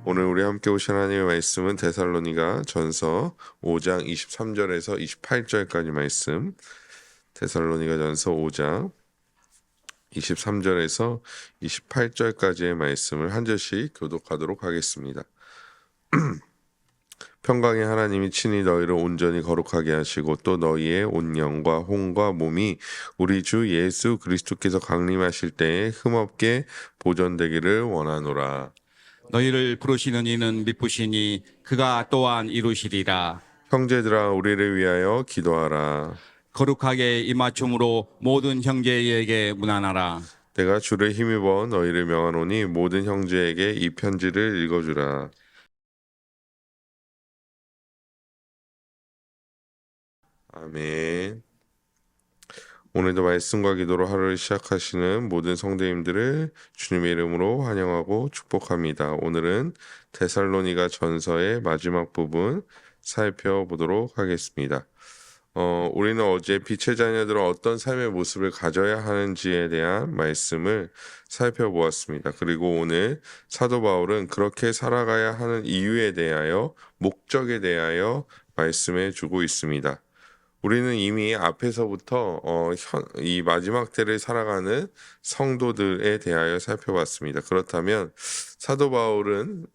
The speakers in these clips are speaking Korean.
오늘 우리 함께 오신 하나님의 말씀은 데살로니가 전서 5장 23절에서 28절까지 말씀, 데살로니가 전서 5장 23절에서 28절까지의 말씀을 한 절씩 교독하도록 하겠습니다. 평강의 하나님이 친히 너희를 온전히 거룩하게 하시고 또 너희의 온 영과 혼과 몸이 우리 주 예수 그리스도께서 강림하실 때에 흠없게 보존되기를 원하노라. 너희를 부르시는 이는 미쁘시니 그가 또한 이루시리라. 형제들아 우리를 위하여 기도하라. 거룩하게 입맞춤으로 모든 형제에게 문안하라. 내가 주를 힘입어 너희를 명하노니 모든 형제에게 이 편지를 읽어주라. 아멘. 오늘도 말씀과 기도로 하루를 시작하시는 모든 성도님들을 주님의 이름으로 환영하고 축복합니다. 오늘은 데살로니가 전서의 마지막 부분 살펴보도록 하겠습니다. 우리는 어제 빛의 자녀들은 어떤 삶의 모습을 가져야 하는지에 대한 말씀을 살펴보았습니다. 그리고 오늘 사도 바울은 그렇게 살아가야 하는 이유에 대하여, 목적에 대하여 말씀해 주고 있습니다. 우리는 이미 앞에서부터 이 마지막 때를 살아가는 성도들에 대하여 살펴봤습니다. 그렇다면 사도 바울은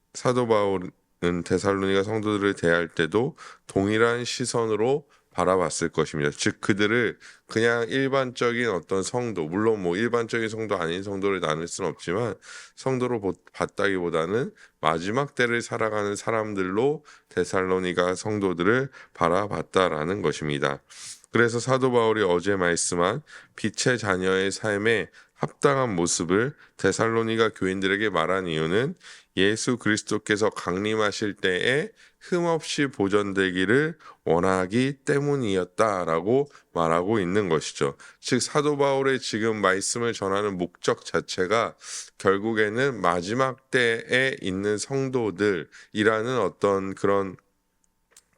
데살로니가 성도들을 대할 때도 동일한 시선으로 바라봤을 것입니다. 즉 그들을 그냥 일반적인 어떤 성도, 물론 뭐 일반적인 성도 아닌 성도를 나눌 수는 없지만 성도로 봤다기보다는 마지막 때를 살아가는 사람들로 데살로니가 성도들을 바라봤다라는 것입니다. 그래서 사도 바울이 어제 말씀한 빛의 자녀의 삶에 합당한 모습을 데살로니가 교인들에게 말한 이유는 예수 그리스도께서 강림하실 때에 흠없이 보존되기를 원하기 때문이었다라고 말하고 있는 것이죠. 즉 사도 바울의 지금 말씀을 전하는 목적 자체가 결국에는 마지막 때에 있는 성도들이라는 어떤 그런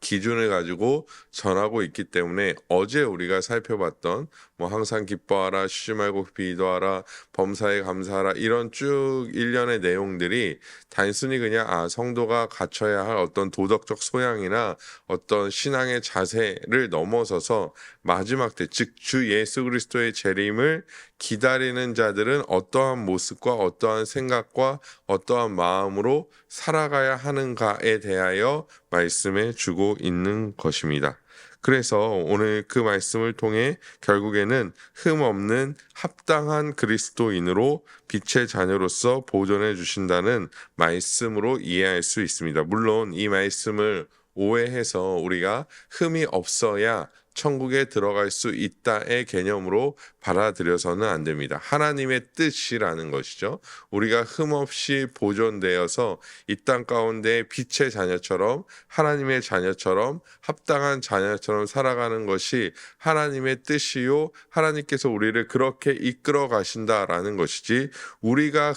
기준을 가지고 전하고 있기 때문에 어제 우리가 살펴봤던 뭐 항상 기뻐하라, 쉬지 말고 기도하라, 범사에 감사하라 이런 쭉 일련의 내용들이 단순히 그냥 성도가 갖춰야 할 어떤 도덕적 소양이나 어떤 신앙의 자세를 넘어서서 마지막 때, 즉 주 예수 그리스도의 재림을 기다리는 자들은 어떠한 모습과 어떠한 생각과 어떠한 마음으로 살아가야 하는가에 대하여 말씀해 주고 있는 것입니다. 그래서 오늘 그 말씀을 통해 결국에는 흠없는 합당한 그리스도인으로 빛의 자녀로서 보존해 주신다는 말씀으로 이해할 수 있습니다. 물론 이 말씀을 오해해서 우리가 흠이 없어야 천국에 들어갈 수 있다의 개념으로 받아들여서는 안 됩니다. 하나님의 뜻이라는 것이죠. 우리가 흠없이 보존되어서 이 땅 가운데 빛의 자녀처럼 하나님의 자녀처럼 합당한 자녀처럼 살아가는 것이 하나님의 뜻이요 하나님께서 우리를 그렇게 이끌어 가신다라는 것이지 우리가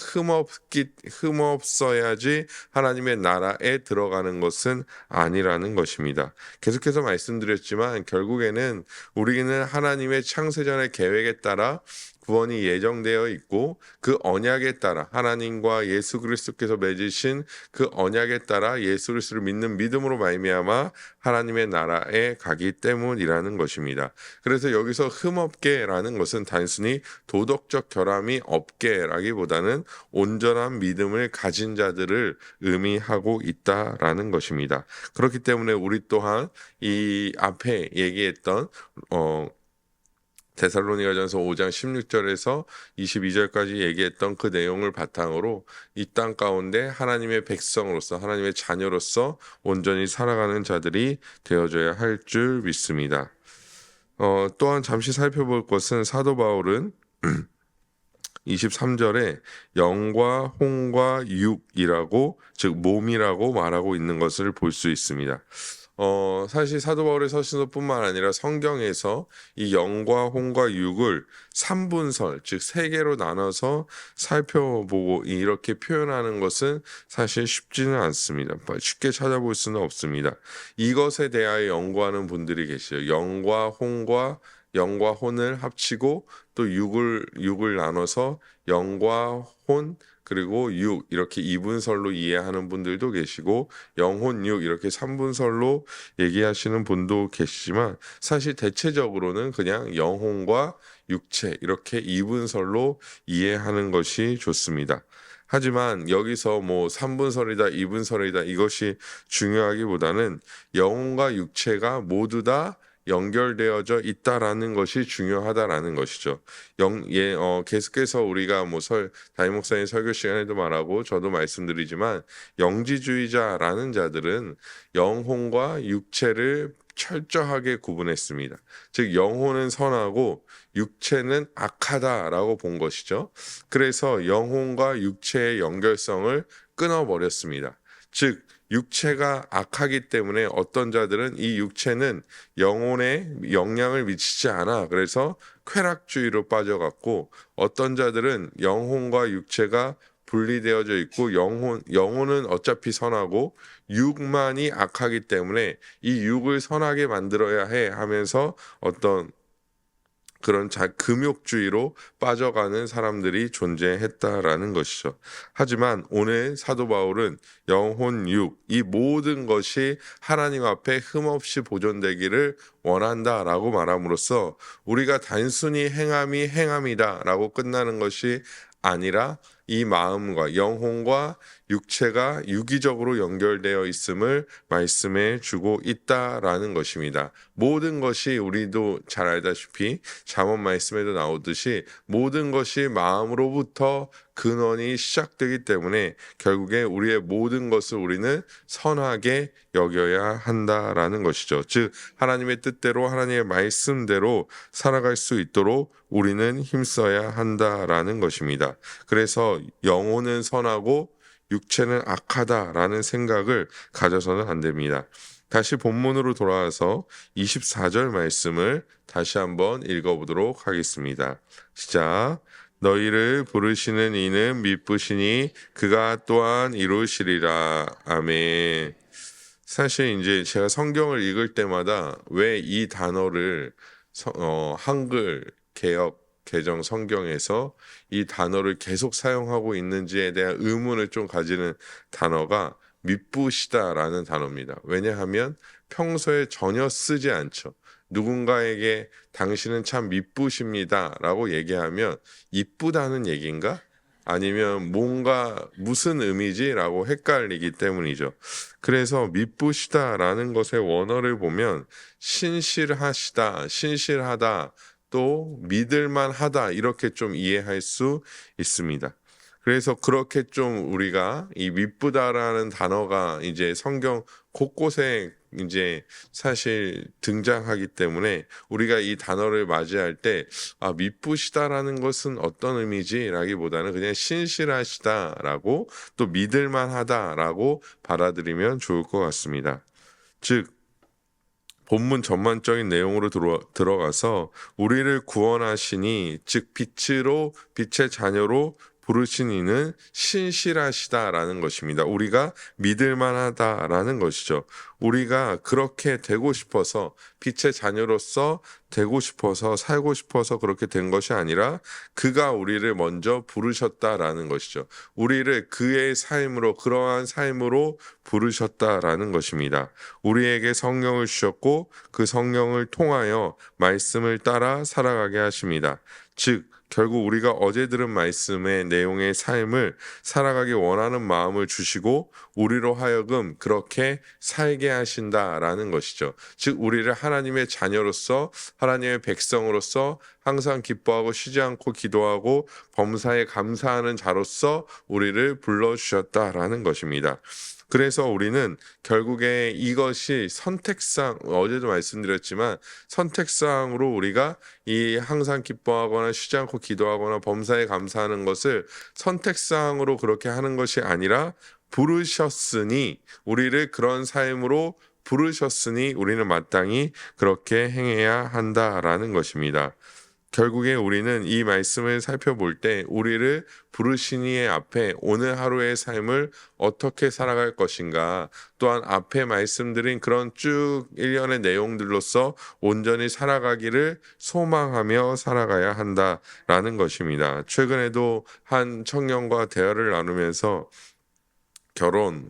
흠없어야지 하나님의 나라에 들어가는 것은 아니라는 것입니다. 계속해서 말씀드렸지만 결국에는 우리는 하나님의 창세전의 계획에 따라 구원이 예정되어 있고 그 언약에 따라 하나님과 예수 그리스도께서 맺으신 그 언약에 따라 예수 그리스도를 믿는 믿음으로 말미암아 하나님의 나라에 가기 때문이라는 것입니다. 그래서 여기서 흠없게라는 것은 단순히 도덕적 결함이 없게라기보다는 온전한 믿음을 가진 자들을 의미하고 있다라는 것입니다. 그렇기 때문에 우리 또한 이 앞에 얘기했던 데살로니가전서 5장 16절에서 22절까지 얘기했던 그 내용을 바탕으로 이 땅 가운데 하나님의 백성으로서 하나님의 자녀로서 온전히 살아가는 자들이 되어줘야 할 줄 믿습니다. 또한 잠시 살펴볼 것은 사도 바울은 23절에 영과 혼과 육이라고 즉 몸이라고 말하고 있는 것을 볼 수 있습니다. 사실 사도 바울의 서신서뿐만 아니라 성경에서 이 영과 혼과 육을 3분설 즉 3개로 나눠서 살펴보고 이렇게 표현하는 것은 사실 쉽지는 않습니다. 쉽게 찾아볼 수는 없습니다. 이것에 대하여 연구하는 분들이 계세요. 영과 혼을 합치고 또 육을 나눠서 영과 혼 그리고 육 이렇게 이분설로 이해하는 분들도 계시고 영혼 육 이렇게 삼분설로 얘기하시는 분도 계시지만 사실 대체적으로는 그냥 영혼과 육체 이렇게 이분설로 이해하는 것이 좋습니다. 하지만 여기서 뭐 3분설이다, 2분설이다 이것이 중요하기보다는 영혼과 육체가 모두 다 연결되어져 있다라는 것이 중요하다라는 것이죠. 계속해서 우리가 뭐 담임 목사님 설교 시간에도 말하고 저도 말씀드리지만 영지주의자라는 자들은 영혼과 육체를 철저하게 구분했습니다. 즉 영혼은 선하고 육체는 악하다라고 본 것이죠. 그래서 영혼과 육체의 연결성을 끊어버렸습니다. 즉 육체가 악하기 때문에 어떤 자들은 이 육체는 영혼에 영향을 미치지 않아. 그래서 쾌락주의로 빠져갔고 어떤 자들은 영혼과 육체가 분리되어져 있고 영혼은 어차피 선하고 육만이 악하기 때문에 이 육을 선하게 만들어야 해 하면서 어떤 그런 금욕주의로 빠져가는 사람들이 존재했다라는 것이죠. 하지만 오늘 사도 바울은 영혼, 육, 이 모든 것이 하나님 앞에 흠없이 보존되기를 원한다라고 말함으로써 우리가 단순히 행함이 행함이다라고 끝나는 것이 아니라 이 마음과 영혼과 육체가 유기적으로 연결되어 있음을 말씀해 주고 있다라는 것입니다. 모든 것이 우리도 잘 알다시피 잠언 말씀에도 나오듯이 모든 것이 마음으로부터 근원이 시작되기 때문에 결국에 우리의 모든 것을 우리는 선하게 여겨야 한다라는 것이죠. 즉 하나님의 뜻대로 하나님의 말씀대로 살아갈 수 있도록 우리는 힘써야 한다라는 것입니다. 그래서 영혼은 선하고 육체는 악하다라는 생각을 가져서는 안 됩니다. 다시 본문으로 돌아와서 24절 말씀을 다시 한번 읽어보도록 하겠습니다. 시작. 너희를 부르시는 이는 미쁘시니 그가 또한 이루시리라. 아멘. 사실 이제 제가 성경을 읽을 때마다 왜 이 단어를 한글 개역 개정 성경에서 이 단어를 계속 사용하고 있는지에 대한 의문을 좀 가지는 단어가 미쁘시다라는 단어입니다. 왜냐하면 평소에 전혀 쓰지 않죠. 누군가에게 당신은 참 미쁘십니다라고 얘기하면 이쁘다는 얘기인가? 아니면 뭔가 무슨 의미지라고 헷갈리기 때문이죠. 그래서 미쁘시다라는 것의 원어를 보면 신실하시다, 신실하다, 또 믿을만하다 이렇게 좀 이해할 수 있습니다. 그래서 그렇게 좀 우리가 이 미쁘다라는 단어가 이제 성경 곳곳에 이제 사실 등장하기 때문에 우리가 이 단어를 맞이할 때 미쁘시다라는 것은 어떤 의미지라기보다는 그냥 신실하시다라고 또 믿을만하다라고 받아들이면 좋을 것 같습니다. 즉 본문 전반적인 내용으로 들어가서 우리를 구원하시니 즉 빛의 자녀로 부르신 이는 신실하시다라는 것입니다. 우리가 믿을만하다라는 것이죠. 우리가 그렇게 되고 싶어서 빛의 자녀로서 되고 싶어서 살고 싶어서 그렇게 된 것이 아니라 그가 우리를 먼저 부르셨다라는 것이죠. 우리를 그의 삶으로 그러한 삶으로 부르셨다라는 것입니다. 우리에게 성령을 주셨고 그 성령을 통하여 말씀을 따라 살아가게 하십니다. 즉 결국 우리가 어제 들은 말씀의 내용의 삶을 살아가기 원하는 마음을 주시고 우리로 하여금 그렇게 살게 하신다라는 것이죠. 즉 우리를 하나님의 자녀로서 하나님의 백성으로서 항상 기뻐하고 쉬지 않고 기도하고 범사에 감사하는 자로서 우리를 불러주셨다라는 것입니다. 그래서 우리는 결국에 이것이 선택상 어제도 말씀드렸지만 선택상으로 우리가 이 항상 기뻐하거나 쉬지 않고 기도하거나 범사에 감사하는 것을 선택상으로 그렇게 하는 것이 아니라 부르셨으니 우리를 그런 삶으로 부르셨으니 우리는 마땅히 그렇게 행해야 한다라는 것입니다. 결국에 우리는 이 말씀을 살펴볼 때 우리를 부르신 이의 앞에 오늘 하루의 삶을 어떻게 살아갈 것인가, 또한 앞에 말씀드린 그런 쭉 일련의 내용들로서 온전히 살아가기를 소망하며 살아가야 한다라는 것입니다. 최근에도 한 청년과 대화를 나누면서 결혼,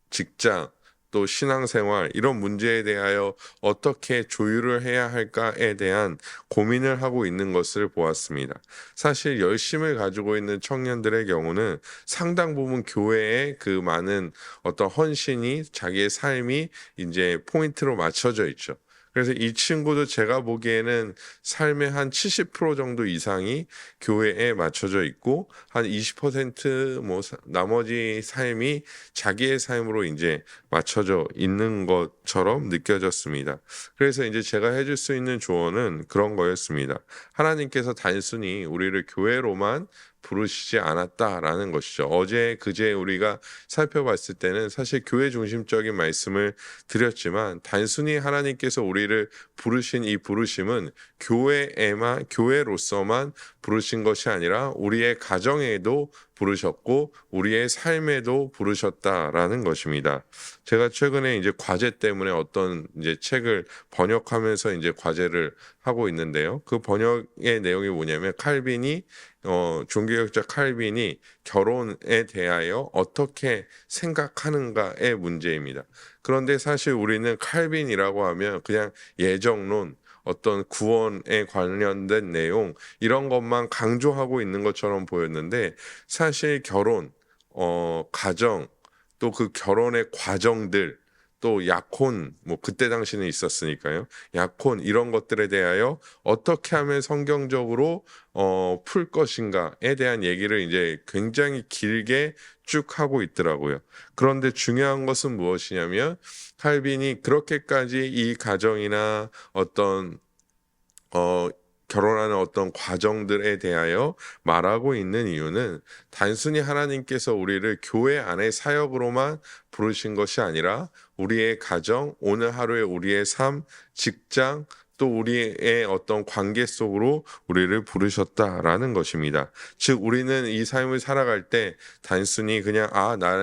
직장, 또 신앙생활 이런 문제에 대하여 어떻게 조율을 해야 할까에 대한 고민을 하고 있는 것을 보았습니다. 사실 열심을 가지고 있는 청년들의 경우는 상당 부분 교회에 그 많은 어떤 헌신이 자기의 삶이 이제 포인트로 맞춰져 있죠. 그래서 이 친구도 제가 보기에는 삶의 한 70% 정도 이상이 교회에 맞춰져 있고 한 20% 나머지 삶이 자기의 삶으로 이제 맞춰져 있는 것처럼 느껴졌습니다. 그래서 이제 제가 해줄 수 있는 조언은 그런 거였습니다. 하나님께서 단순히 우리를 교회로만 부르시지 않았다라는 것이죠. 어제 그제 우리가 살펴봤을 때는 사실 교회 중심적인 말씀을 드렸지만 단순히 하나님께서 우리를 부르신 이 부르심은 교회로서만 부르신 것이 아니라 우리의 가정에도 부르셨고 우리의 삶에도 부르셨다라는 것입니다. 제가 최근에 이제 과제 때문에 어떤 이제 책을 번역하면서 이제 과제를 하고 있는데요. 그 번역의 내용이 뭐냐면 종교개혁자 칼빈이 결혼에 대하여 어떻게 생각하는가의 문제입니다. 그런데 사실 우리는 칼빈이라고 하면 그냥 예정론, 어떤 구원에 관련된 내용 이런 것만 강조하고 있는 것처럼 보였는데 사실 결혼, 가정, 또 그 결혼의 과정들, 또 약혼, 그때 당시는 있었으니까요. 약혼 이런 것들에 대하여 어떻게 하면 성경적으로 풀 것인가에 대한 얘기를 이제 굉장히 길게 쭉 하고 있더라고요. 그런데 중요한 것은 무엇이냐면 칼빈이 그렇게까지 이 가정이나 어떤 결혼하는 어떤 과정들에 대하여 말하고 있는 이유는 단순히 하나님께서 우리를 교회 안의 사역으로만 부르신 것이 아니라 우리의 가정, 오늘 하루의 우리의 삶, 직장, 또 우리의 어떤 관계 속으로 우리를 부르셨다라는 것입니다. 즉 우리는 이 삶을 살아갈 때 단순히 그냥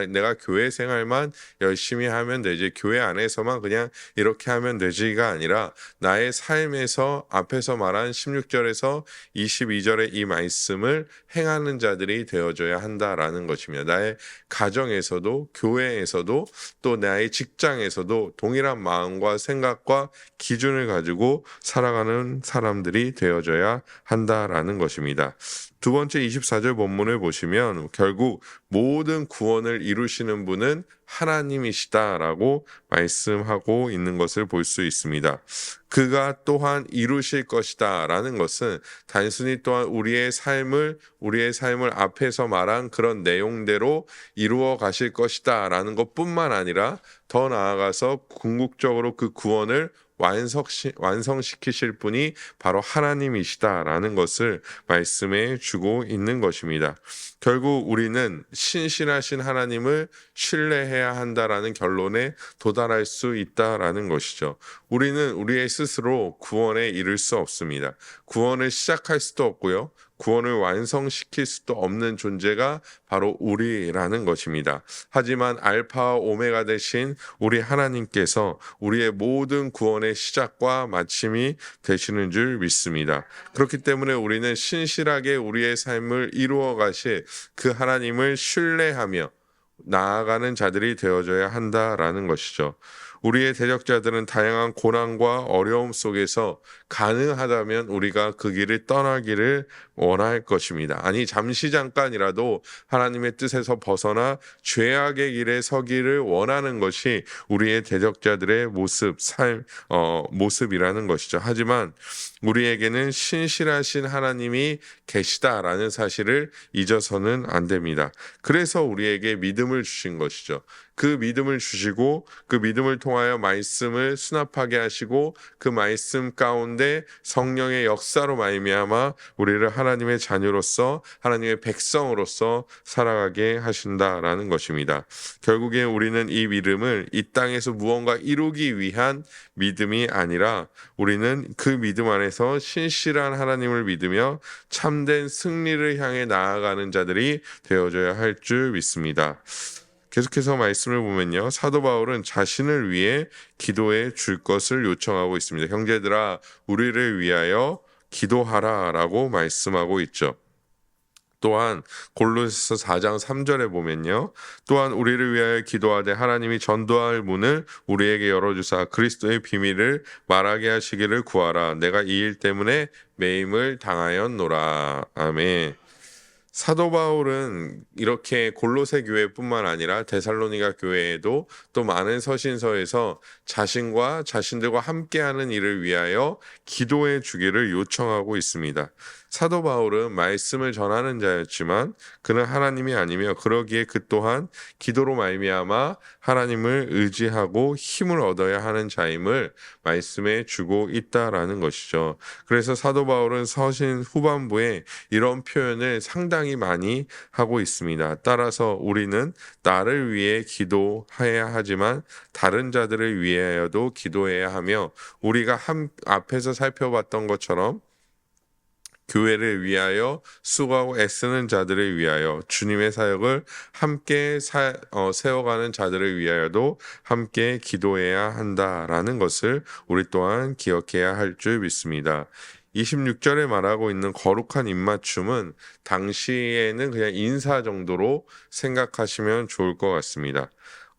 내가 교회 생활만 열심히 하면 되지, 교회 안에서만 그냥 이렇게 하면 되지가 아니라 나의 삶에서 앞에서 말한 16절에서 22절의 이 말씀을 행하는 자들이 되어줘야 한다라는 것입니다. 나의 가정에서도 교회에서도 또 나의 직장에서도 동일한 마음과 생각과 기준을 가지고 살아가는 사람들이 되어줘야 한다라는 것입니다. 두 번째 24절 본문을 보시면 결국 모든 구원을 이루시는 분은 하나님이시다라고 말씀하고 있는 것을 볼 수 있습니다. 그가 또한 이루실 것이다라는 것은 단순히 또한 우리의 삶을 앞에서 말한 그런 내용대로 이루어 가실 것이다라는 것뿐만 아니라 더 나아가서 궁극적으로 그 구원을 완성시키실 분이 바로 하나님이시다라는 것을 말씀해 주고 있는 것입니다. 결국 우리는 신실하신 하나님을 신뢰해야 한다라는 결론에 도달할 수 있다라는 것이죠. 우리는 우리의 스스로 구원에 이를 수 없습니다. 구원을 시작할 수도 없고요. 구원을 완성시킬 수도 없는 존재가 바로 우리라는 것입니다. 하지만 알파와 오메가 되신 우리 하나님께서 우리의 모든 구원의 시작과 마침이 되시는 줄 믿습니다. 그렇기 때문에 우리는 신실하게 우리의 삶을 이루어 가실 그 하나님을 신뢰하며 나아가는 자들이 되어줘야 한다라는 것이죠. 우리의 대적자들은 다양한 고난과 어려움 속에서 가능하다면 우리가 그 길을 떠나기를 원할 것입니다. 아니 잠시 잠깐이라도 하나님의 뜻에서 벗어나 죄악의 길에 서기를 원하는 것이 우리의 대적자들의 모습이라는 것이죠. 하지만 우리에게는 신실하신 하나님이 계시다라는 사실을 잊어서는 안 됩니다. 그래서 우리에게 믿음을 주신 것이죠. 그 믿음을 주시고 그 믿음을 통하여 말씀을 수납하게 하시고 그 말씀 가운데 성령의 역사로 말미암아 우리를 하나님의 자녀로서 하나님의 백성으로서 살아가게 하신다라는 것입니다. 결국에 우리는 이 믿음을 이 땅에서 무언가 이루기 위한 믿음이 아니라 우리는 그 믿음 안에서 신실한 하나님을 믿으며 참된 승리를 향해 나아가는 자들이 되어줘야 할 줄 믿습니다. 계속해서 말씀을 보면요. 사도 바울은 자신을 위해 기도해 줄 것을 요청하고 있습니다. 형제들아, 우리를 위하여 기도하라라고 말씀하고 있죠. 또한 골로새서 4장 3절에 보면요. 또한 우리를 위하여 기도하되 하나님이 전도할 문을 우리에게 열어주사 그리스도의 비밀을 말하게 하시기를 구하라. 내가 이 일 때문에 매임을 당하였노라. 아멘. 사도 바울은 이렇게 골로새 교회뿐만 아니라 데살로니가 교회에도 또 많은 서신서에서 자신과 자신들과 함께하는 일을 위하여 기도해 주기를 요청하고 있습니다. 사도 바울은 말씀을 전하는 자였지만 그는 하나님이 아니며 그러기에 그 또한 기도로 말미암아 하나님을 의지하고 힘을 얻어야 하는 자임을 말씀해 주고 있다라는 것이죠. 그래서 사도 바울은 서신 후반부에 이런 표현을 상당히 많이 하고 있습니다. 따라서 우리는 나를 위해 기도해야 하지만 다른 자들을 위하여도 기도해야 하며 우리가 앞에서 살펴봤던 것처럼 교회를 위하여 수고하고 애쓰는 자들을 위하여 주님의 사역을 함께 세워가는 자들을 위하여도 함께 기도해야 한다라는 것을 우리 또한 기억해야 할 줄 믿습니다. 26절에 말하고 있는 거룩한 입맞춤은 당시에는 그냥 인사 정도로 생각하시면 좋을 것 같습니다.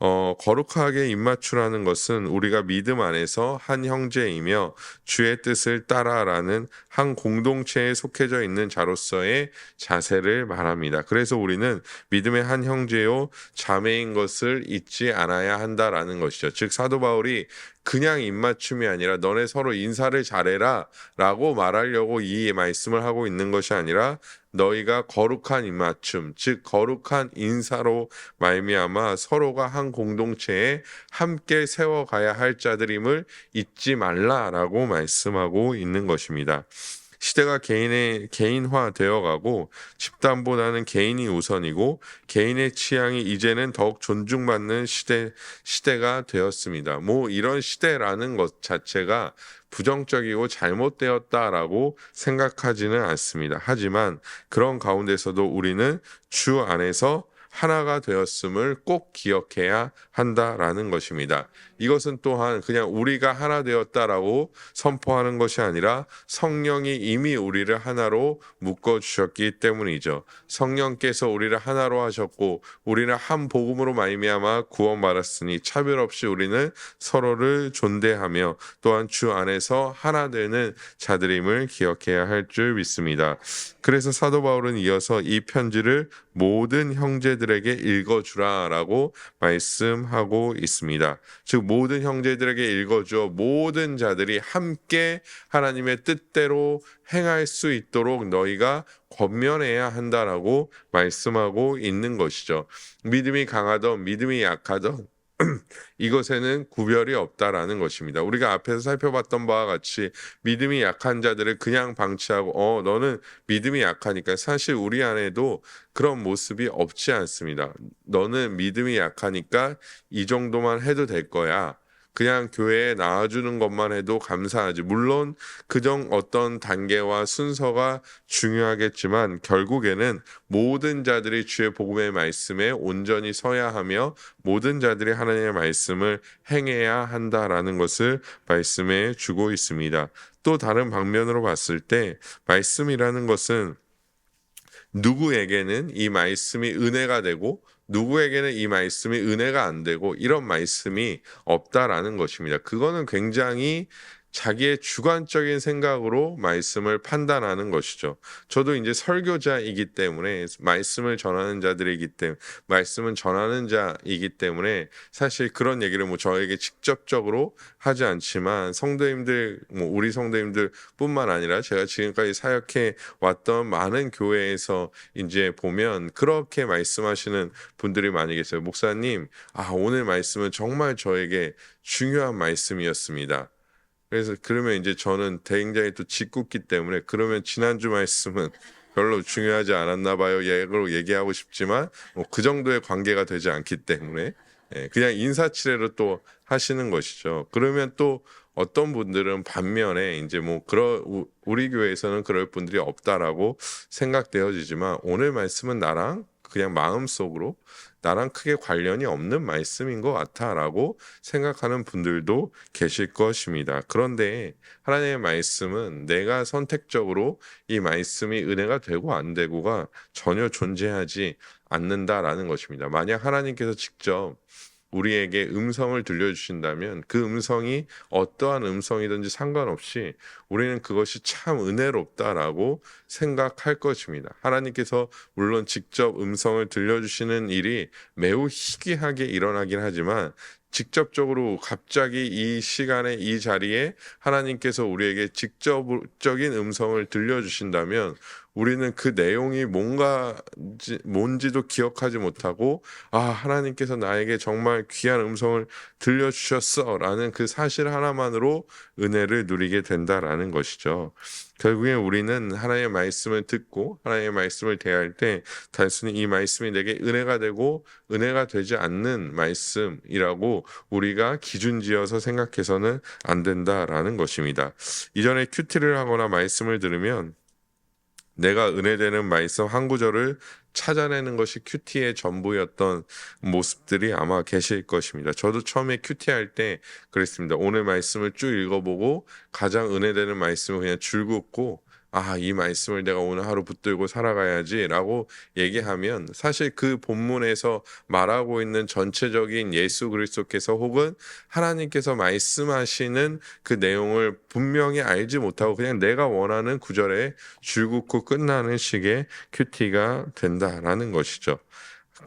거룩하게 입맞추라는 것은 우리가 믿음 안에서 한 형제이며 주의 뜻을 따라라는 한 공동체에 속해져 있는 자로서의 자세를 말합니다. 그래서 우리는 믿음의 한 형제요 자매인 것을 잊지 않아야 한다라는 것이죠. 즉 사도 바울이 그냥 입맞춤이 아니라 너네 서로 인사를 잘해라 라고 말하려고 이 말씀을 하고 있는 것이 아니라 너희가 거룩한 입맞춤, 즉 거룩한 인사로 말미암아 서로가 한 공동체에 함께 세워가야 할 자들임을 잊지 말라라고 말씀하고 있는 것입니다. 시대가 개인화 되어가고 집단보다는 개인이 우선이고 개인의 취향이 이제는 더욱 존중받는 시대가 되었습니다. 이런 시대라는 것 자체가 부정적이고 잘못되었다라고 생각하지는 않습니다. 하지만 그런 가운데서도 우리는 주 안에서 하나가 되었음을 꼭 기억해야 한다라는 것입니다. 이것은 또한 그냥 우리가 하나 되었다라고 선포하는 것이 아니라 성령이 이미 우리를 하나로 묶어 주셨기 때문이죠. 성령께서 우리를 하나로 하셨고 우리는 한 복음으로 말미암아 구원받았으니 차별 없이 우리는 서로를 존대하며 또한 주 안에서 하나 되는 자들임을 기억해야 할 줄 믿습니다. 그래서 사도 바울은 이어서 이 편지를 모든 형제들에게 읽어주라라고 말씀하고 있습니다. 즉 모든 형제들에게 읽어주어 모든 자들이 함께 하나님의 뜻대로 행할 수 있도록 너희가 권면해야 한다라고 말씀하고 있는 것이죠. 믿음이 강하던 믿음이 약하던 이것에는 구별이 없다라는 것입니다. 우리가 앞에서 살펴봤던 바와 같이 믿음이 약한 자들을 그냥 방치하고 너는 믿음이 약하니까 사실 우리 안에도 그런 모습이 없지 않습니다. 너는 믿음이 약하니까 이 정도만 해도 될 거야. 그냥 교회에 나와주는 것만 해도 감사하지. 물론 그정 어떤 단계와 순서가 중요하겠지만 결국에는 모든 자들이 주의 복음의 말씀에 온전히 서야 하며 모든 자들이 하나님의 말씀을 행해야 한다라는 것을 말씀해 주고 있습니다. 또 다른 방면으로 봤을 때 말씀이라는 것은 누구에게는 이 말씀이 은혜가 되고 누구에게는 이 말씀이 은혜가 안 되고 이런 말씀이 없다라는 것입니다. 그거는 굉장히 자기의 주관적인 생각으로 말씀을 판단하는 것이죠. 저도 이제 설교자이기 때문에 말씀을 전하는 자들이기 때문에 말씀은 전하는 자이기 때문에 사실 그런 얘기를 뭐 저에게 직접적으로 하지 않지만 성도님들 뭐 우리 성도님들뿐만 아니라 제가 지금까지 사역해 왔던 많은 교회에서 이제 보면 그렇게 말씀하시는 분들이 많이 계세요. 목사님, 오늘 말씀은 정말 저에게 중요한 말씀이었습니다. 그래서 그러면 이제 저는 굉장히 또 짓궂기 때문에 그러면 지난주 말씀은 별로 중요하지 않았나 봐요. 예로 얘기하고 싶지만 뭐 그 정도의 관계가 되지 않기 때문에 그냥 인사치레로 또 하시는 것이죠. 그러면 또 어떤 분들은 반면에 이제 뭐 우리 교회에서는 그럴 분들이 없다라고 생각되어지지만 오늘 말씀은 나랑 그냥 마음속으로 나랑 크게 관련이 없는 말씀인 것 같아라고 생각하는 분들도 계실 것입니다. 그런데 하나님의 말씀은 내가 선택적으로 이 말씀이 은혜가 되고 안 되고가 전혀 존재하지 않는다라는 것입니다. 만약 하나님께서 직접 우리에게 음성을 들려주신다면 그 음성이 어떠한 음성이든지 상관없이 우리는 그것이 참 은혜롭다라고 생각할 것입니다. 하나님께서 물론 직접 음성을 들려주시는 일이 매우 희귀하게 일어나긴 하지만 직접적으로 갑자기 이 시간에 이 자리에 하나님께서 우리에게 직접적인 음성을 들려주신다면 우리는 그 내용이 뭔지도 기억하지 못하고 하나님께서 나에게 정말 귀한 음성을 들려주셨어라는 그 사실 하나만으로 은혜를 누리게 된다라는 것이죠. 결국에 우리는 하나님의 말씀을 듣고 하나님의 말씀을 대할 때 단순히 이 말씀이 내게 은혜가 되고 은혜가 되지 않는 말씀이라고 우리가 기준지어서 생각해서는 안 된다라는 것입니다. 이전에 큐티를 하거나 말씀을 들으면 내가 은혜되는 말씀 한 구절을 찾아내는 것이 큐티의 전부였던 모습들이 아마 계실 것입니다. 저도 처음에 큐티할 때 그랬습니다. 오늘 말씀을 쭉 읽어보고 가장 은혜되는 말씀을 그냥 줄긋고 이 말씀을 내가 오늘 하루 붙들고 살아가야지 라고 얘기하면 사실 그 본문에서 말하고 있는 전체적인 예수 그리스도께서 혹은 하나님께서 말씀하시는 그 내용을 분명히 알지 못하고 그냥 내가 원하는 구절에 줄긋고 끝나는 식의 큐티가 된다라는 것이죠.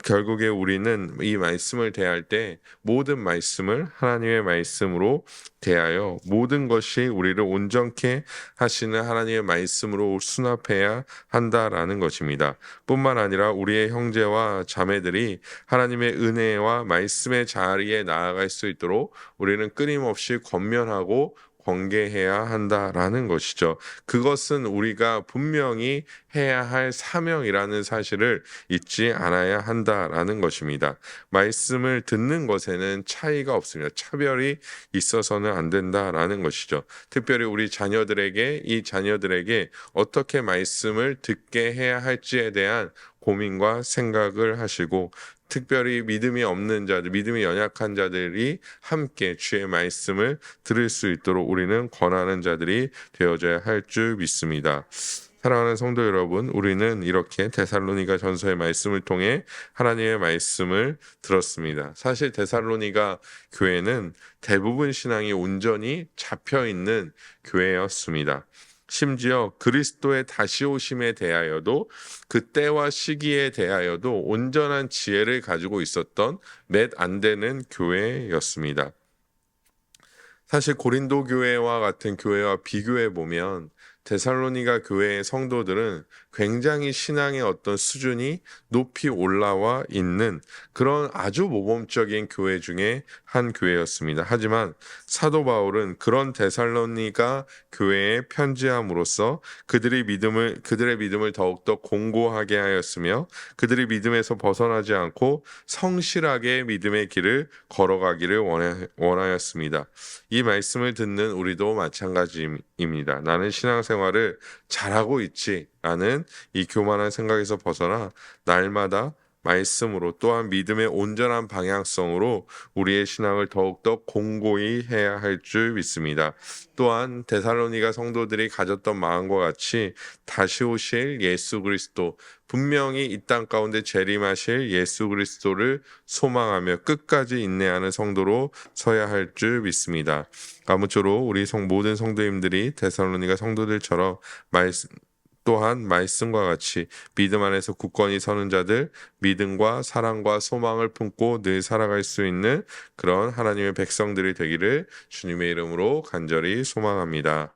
결국에 우리는 이 말씀을 대할 때 모든 말씀을 하나님의 말씀으로 대하여 모든 것이 우리를 온전케 하시는 하나님의 말씀으로 수납해야 한다라는 것입니다. 뿐만 아니라 우리의 형제와 자매들이 하나님의 은혜와 말씀의 자리에 나아갈 수 있도록 우리는 끊임없이 권면하고 권계해야 한다라는 것이죠. 그것은 우리가 분명히 해야 할 사명이라는 사실을 잊지 않아야 한다라는 것입니다. 말씀을 듣는 것에는 차이가 없습니다. 차별이 있어서는 안 된다라는 것이죠. 특별히 우리 자녀들에게 이 자녀들에게 어떻게 말씀을 듣게 해야 할지에 대한 고민과 생각을 하시고 특별히 믿음이 없는 자들, 믿음이 연약한 자들이 함께 주의 말씀을 들을 수 있도록 우리는 권하는 자들이 되어져야 할 줄 믿습니다. 사랑하는 성도 여러분, 우리는 이렇게 데살로니가 전서의 말씀을 통해 하나님의 말씀을 들었습니다. 사실 데살로니가 교회는 대부분 신앙이 온전히 잡혀 있는 교회였습니다. 심지어 그리스도의 다시 오심에 대하여도 그 때와 시기에 대하여도 온전한 지혜를 가지고 있었던 몇 안 되는 교회였습니다. 사실 고린도 교회와 같은 교회와 비교해 보면 데살로니가 교회의 성도들은 굉장히 신앙의 어떤 수준이 높이 올라와 있는 그런 아주 모범적인 교회 중에 한 교회였습니다. 하지만 사도 바울은 그런 데살로니가 교회에 편지함으로써 그들의 믿음을 더욱더 공고하게 하였으며 그들의 믿음에서 벗어나지 않고 성실하게 믿음의 길을 걸어가기를 원하였습니다. 이 말씀을 듣는 우리도 마찬가지입니다. 나는 신앙생활을 잘하고 있지라는 이 교만한 생각에서 벗어나 날마다 말씀으로 또한 믿음의 온전한 방향성으로 우리의 신앙을 더욱더 공고히 해야 할 줄 믿습니다. 또한 데살로니가 성도들이 가졌던 마음과 같이 다시 오실 예수 그리스도, 분명히 이 땅 가운데 재림하실 예수 그리스도를 소망하며 끝까지 인내하는 성도로 서야 할 줄 믿습니다. 아무쪼록 우리 모든 성도님들이 데살로니가 성도들처럼 또한 말씀과 같이 믿음 안에서 굳건히 서는 자들, 믿음과 사랑과 소망을 품고 늘 살아갈 수 있는 그런 하나님의 백성들이 되기를 주님의 이름으로 간절히 소망합니다.